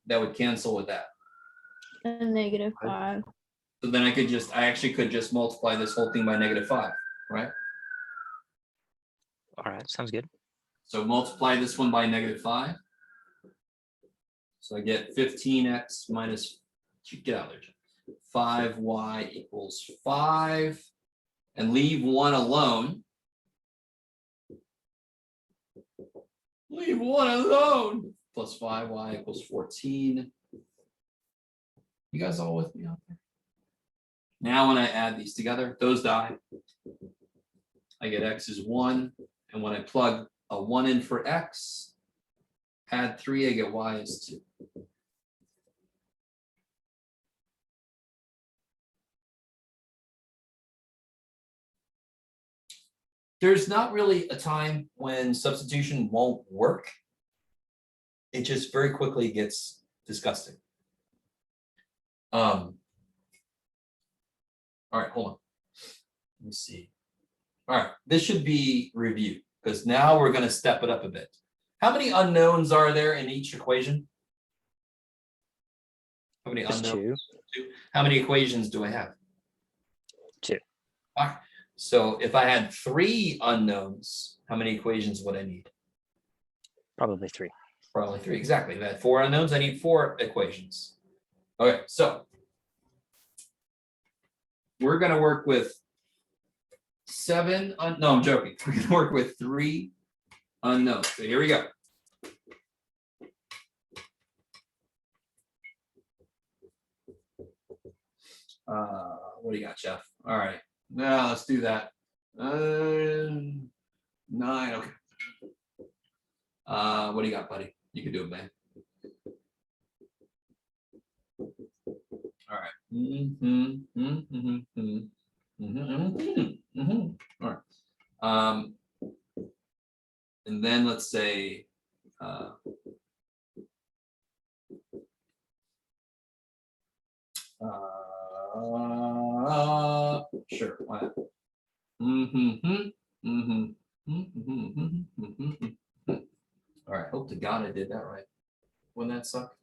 that would cancel with that? A -5. So then I actually could just multiply this whole thing by -5, right? All right. Sounds good. So multiply this one by -5. So I get 15x minus, get out there, 5y equals 5, and leave 1 alone. Leave 1 alone. Plus 5y equals 14. You guys all with me out there? Now when I add these together, those die. I get x is 1. And when I plug a 1 in for x, add 3, I get y is 2. there's not really a time when substitution won't work. It just very quickly gets disgusting. All right, hold on. Let me see. All right, this should be review because now we're going to step it up a bit. How many unknowns are there in each equation? How many Just unknowns? Two. How many equations do I have? 2. All right. So if I had 3 unknowns, how many equations would I need? Probably 3. Probably 3, exactly. If I had 4 unknowns, I need 4 equations. Okay, so we're going to work with 7, no, I'm joking. We're going to work with 3 unknowns. So here we go. What do you got, Jeff? All right, now let's do that. 9, okay. What do you got, buddy? You can do it, man. All right. All right. And then let's say sure, why not? All right, hope to God I did that right. Wouldn't that suck?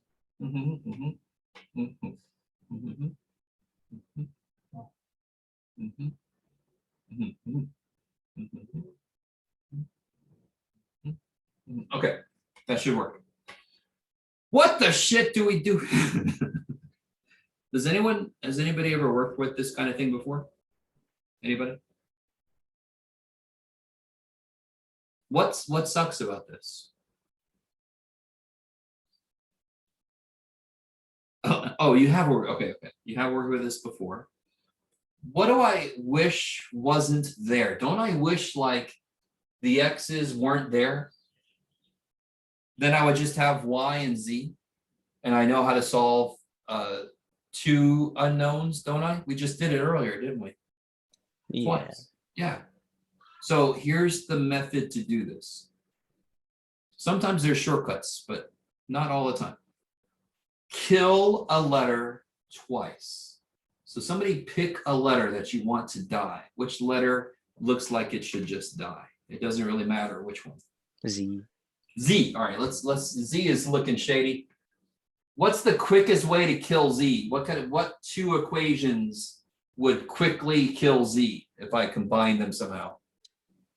Okay, that should work. What the shit do we do? Has anybody ever worked with this kind of thing before? Anybody? What sucks about this? Oh, you have worked. Okay. You have worked with this before. What do I wish wasn't there? Don't I wish like the X's weren't there? Then I would just have Y and Z, and I know how to solve 2 unknowns, don't I? We just did it earlier, didn't we? Yeah. Twice. Yeah. So here's the method to do this. Sometimes there's shortcuts, but not all the time. Kill a letter twice. So somebody pick a letter that you want to die. Which letter looks like it should just die? It doesn't really matter which one. Z. Z. All right, let's Z is looking shady. What's the quickest way to kill Z? What 2 equations would quickly kill Z if I combine them somehow?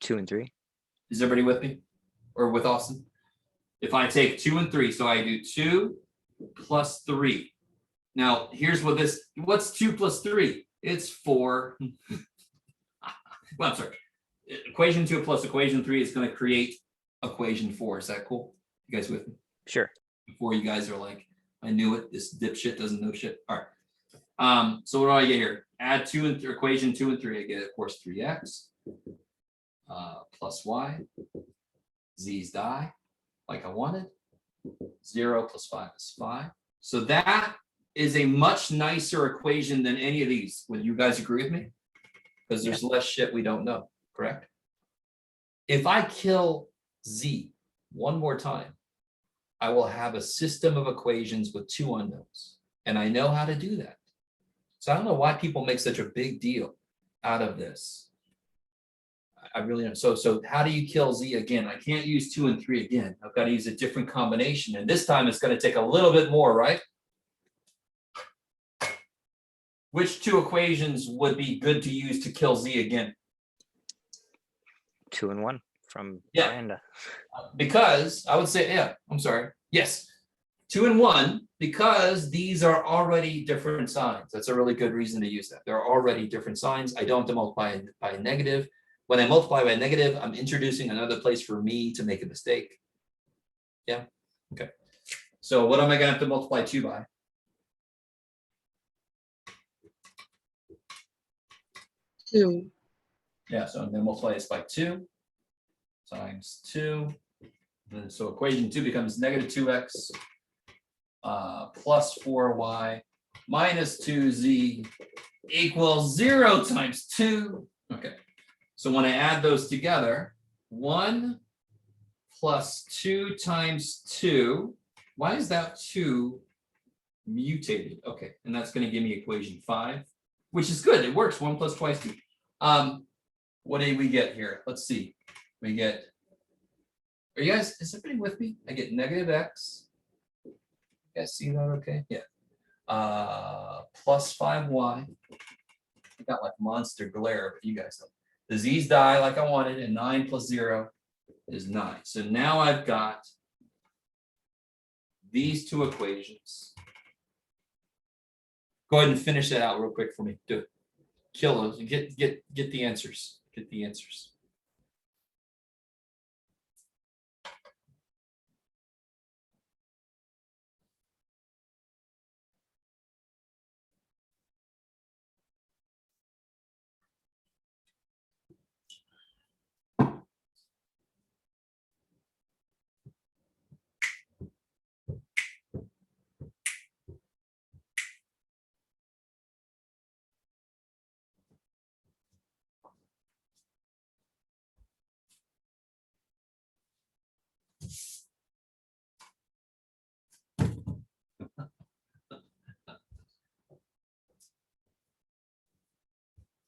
2 and 3. Is everybody with me? Or with Austin? If I take 2 and 3, so I do 2 plus 3. Now, here's what's 2 plus 3? It's 4. Well, I'm sorry. Equation 2 plus equation 3 is going to create equation 4. Is that cool? You guys with me? Sure. Before you guys are like, I knew it. This dipshit doesn't know shit. All right. So what do I get here? Add 2 and equation 2 and 3. I get, of course, 3x plus y. Z's die like I wanted. 0 plus 5 is 5. So that is a much nicer equation than any of these. Would you guys agree with me? Because there's less shit we don't know, correct? If I kill Z one more time, I will have a system of equations with 2 unknowns. And I know how to do that. So I don't know why people make such a big deal out of this. I really don't. So how do you kill Z again? I can't use 2 and 3 again. I've got to use a different combination. And this time it's going to take a little bit more, right? Which 2 equations would be good to use to kill Z again? 2 and 1 from Yeah. Miranda. Because I would say, yeah, I'm sorry. Yes, 2 and 1, because these are already different signs. That's a really good reason to use that. They're already different signs. I don't have to multiply by a negative. When I multiply by a negative, I'm introducing another place for me to make a mistake. Yeah, okay. So what am I gonna have to multiply 2 by? Two. Yeah, so I'm gonna multiply this by 2 times 2. And so equation 2 becomes negative 2x plus 4y minus 2z equals 0 times 2. Okay, So when I add those together, 1 plus 2 times 2, why is that 2 mutated? Okay, and that's going to give me equation 5, which is good. It works. 1 plus twice 2. What do we get here? Let's see. We get, are you guys, is everybody with me? I get negative x. You guys see that okay? Yeah. Plus 5y. I got like monster glare, but you guys don't. The z's die like I wanted, and 9 plus 0 is 9. So now I've got these two equations. Go ahead and finish that out real quick for me. Do it. Kill those and get the answers. Get the answers.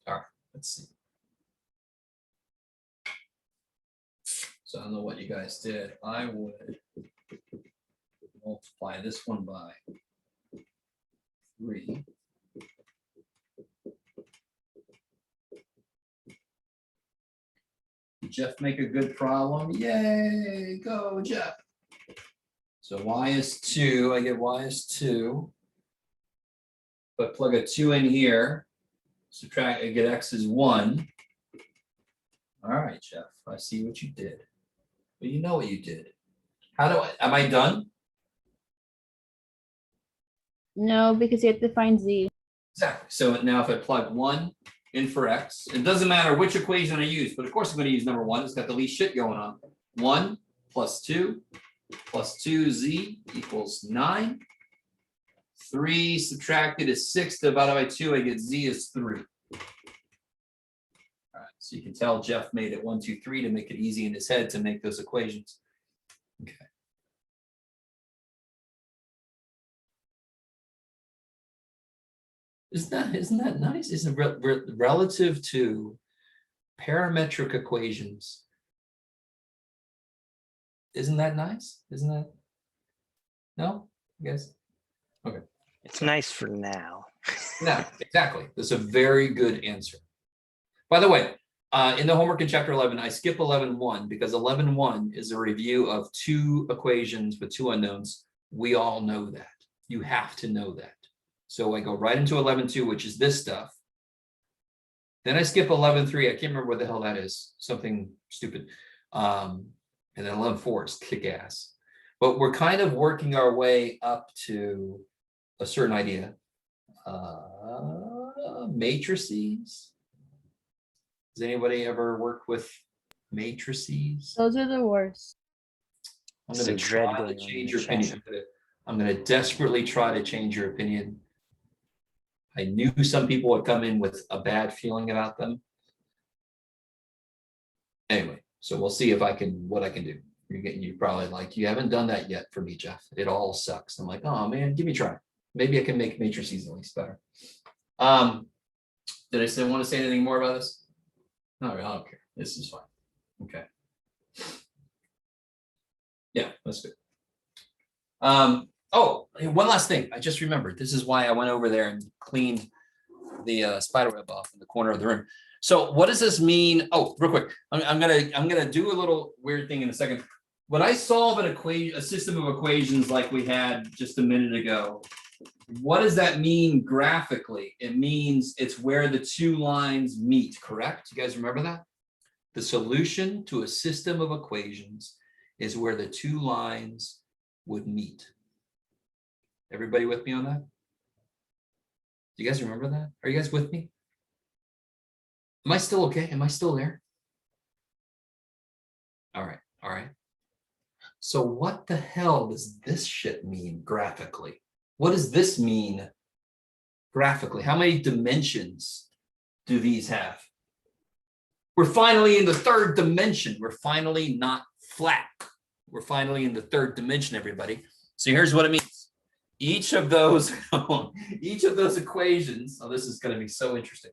All right, let's see. So I don't know what you guys did. I would multiply this one by 3. Did Jeff make a good problem? Yay, go Jeff. So y is 2, I get y is 2. But plug a 2 in here, subtract, I get x is 1. All right, Jeff, I see what you did. But you know what you did. How do I, am I done? No, because you have to find z. Exactly. So now if I plug 1 in for x, it doesn't matter which equation I use, but of course I'm going to use number 1. It's got the least shit going on. 1 plus 2 plus 2z equals 9. 3 subtracted is 6 divided by 2. I get z is 3. All right. So you can tell Jeff made it 1, 2, 3 to make it easy in his head to make those equations. Okay. Isn't that nice? Isn't it relative to parametric equations? Isn't that nice? Isn't that? No, I guess. Okay. It's nice for now. No, exactly. That's a very good answer. By the way, in the homework in chapter 11, I skip 11.1 because 11.1 is a review of 2 equations with 2 unknowns. We all know that. You have to know that. So I go right into 11.2, which is this stuff. Then I skip 11.3. I can't remember what the hell that is. Something stupid. And then 11.4 is kick ass. But we're kind of working our way up to a certain idea. Matrices. Does anybody ever work with matrices? Those are the worst. I'm going to try to change your opinion. I'm going to desperately try to change your opinion. I knew some people would come in with a bad feeling about them. Anyway, so we'll see if I can, what I can do. You're probably like, you haven't done that yet for me, Jeff. It all sucks. I'm like, oh man, give me a try. Maybe I can make matrices at least better. Did I want to say anything more about this? No, I don't care. This is fine. Okay. Yeah, that's good. Oh, one last thing. I just remembered. This is why I went over there and cleaned the spider web off in the corner of the room. So what does this mean? Oh, real quick. I'm gonna do a little weird thing in a second. When I solve an equation, a system of equations like we had just a minute ago, what does that mean graphically? It means it's where the 2 lines meet, correct? You guys remember that? The solution to a system of equations is where the 2 lines would meet. Everybody with me on that? Do you guys remember that? Are you guys with me? Am I still okay? Am I still there? All right, all right. So what the hell does this shit mean graphically? What does this mean graphically? How many dimensions do these have? We're finally in the third dimension. We're finally not flat. We're finally in the third dimension, everybody. So here's what it means. Each of those equations, oh, this is going to be so interesting.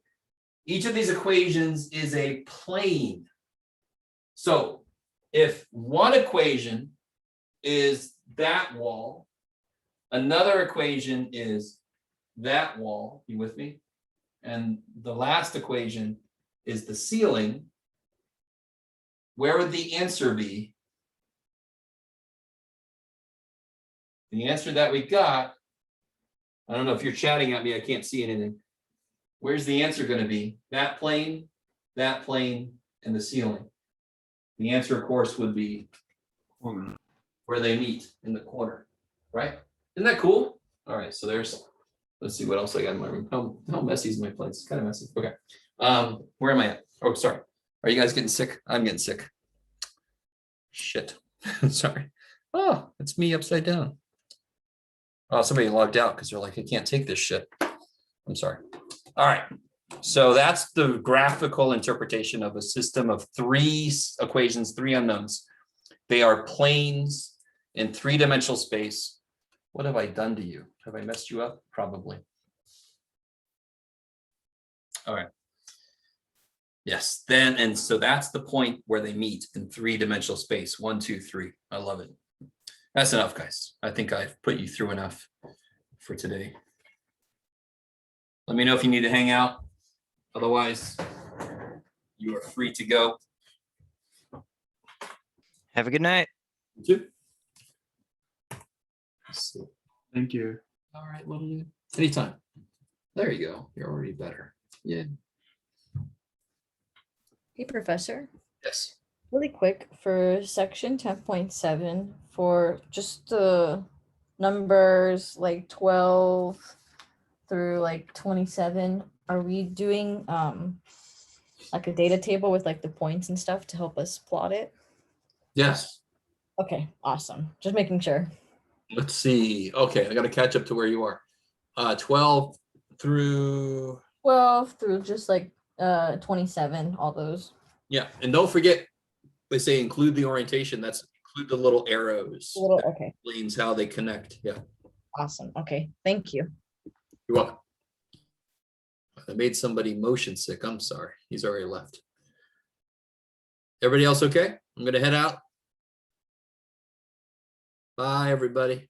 Each of these equations is a plane. So if one equation is that wall, another equation is that wall, you with me? And the last equation is the ceiling, where would the answer be? The answer that we got, I don't know if you're chatting at me, I can't see anything. Where's the answer going to be? That plane, and the ceiling. The answer, of course, would be where they meet in the corner, right? Isn't that cool? All right, so there's, let's see what else I got in my room. How messy is my place? It's kind of messy. Okay. Where am I at? Oh, sorry. Are you guys getting sick? I'm getting sick. Shit. Sorry. Oh, it's me upside down. Oh, somebody logged out because they're like, I can't take this shit. I'm sorry. All right. So that's the graphical interpretation of a system of three equations, three unknowns. They are planes in three-dimensional space. What have I done to you? Have I messed you up? Probably. All right. Yes, then, and so that's the point where they meet in three-dimensional space. 1, 2, 3. I love it. That's enough, guys. I think I've put you through enough for today. Let me know if you need to hang out. Otherwise, you are free to go. Have a good night. You too. Let's see. Thank you. All right, little dude. Anytime. There you go. You're already better. Yeah. Hey, Professor. Yes. Really quick for section 10.7 for just the numbers like 12 through like 27. Are we doing like a data table with like the points and stuff to help us plot it? Yes. Okay, awesome. Just making sure. Let's see. Okay, I got to catch up to where you are. 12 through. 12 through just like 27, all those. Yeah, and don't forget, they say include the orientation. That's include the little arrows. Okay, Explains how they connect. Yeah, awesome. Okay, thank you. you're welcome. I made somebody motion sick. I'm sorry. He's already left. Everybody else okay? I'm going to head out. Bye, everybody.